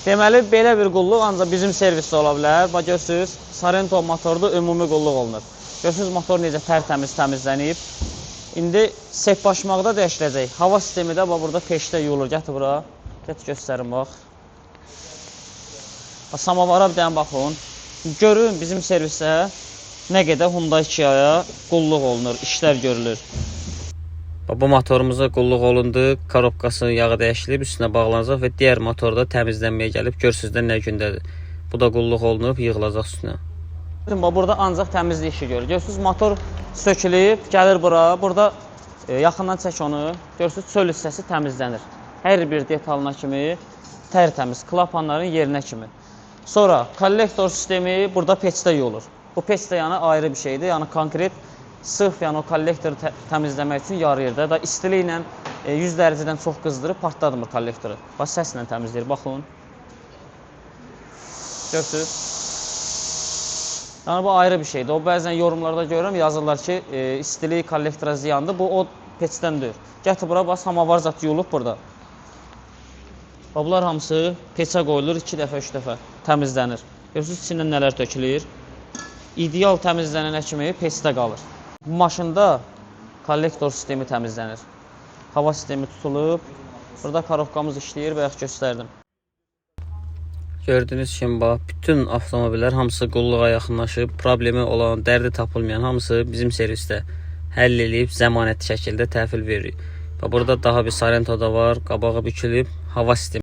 Deməli, belə bir qulluq ancaq bizim servisdə ola bilər. Bax, görürsünüz, Sorento motorda ümumi qulluq olunur. Görürsünüz, motor necə tərtəmiz təmizlənib. İndi sep başmaqda dəyişiləcək. Hava sistemi də bax, burada peşdə yuyulur. Gətir bura. Gətir göstərin, bax. Samavara bir dənə baxın. Görün, bizim servisdə nə qədər Hyundai Kia'ya qulluq olunur, işlər görülür. Bu motorumuza qulluq olundu, korobkasının yağı dəyişilib, üstünə bağlanacaq və digər motorda təmizlənməyə gəlib. Görsünüz də nə gündədir. Bu da qulluq olunub, yığılacaq üstünə. Burada ancaq təmizlik işi görür. Görürsünüz, motor sökülüb, gəlir bura. Burada yaxından çək onu. Görürsünüz, çöl hissəsi təmizlənir. Hər bir detalına kimi tərtəmiz, klapanların yerinə kimi. Sonra kollektor sistemi burada peçdə yuyulur. Bu peçdə yəni ayrı bir şeydir. Yəni konkret sırf yəni o kollektoru təmizləmək üçün yarayır da. İstilik ilə 100 dərəcədən çox qızdırıb partladmır kollektoru. Bax, səslə təmizləyir. Baxın. Görürsünüz? Yəni bu ayrı bir şeydir. O bəzən yorumlarda görürəm, yazırlar ki, istilik kollektora ziyandır. Bu o peçdən deyil. Gətir bura, bax, samavar zat yuyulub burada. Bunlar hamısı peçə qoyulur, 2 dəfə, 3 dəfə təmizlənir. Görürsünüz, içindən nələr tökülür. İdeal təmizlənənə kimi peçdə qalır. Bu maşında kollektor sistemi təmizlənir. Hava sistemi tutulub. Burada korobkamız işləyir, bayaq göstərdim. Gördüyünüz kimi, bax, bütün avtomobillər hamısı qulluğa yaxınlaşıb, problemi olan, dərdi tapılmayan hamısı bizim servisdə həll edib, zəmanətli şəkildə təhvil veririk. Burada daha bir Sorento da var, qabağı bükülüb, hava sistemi.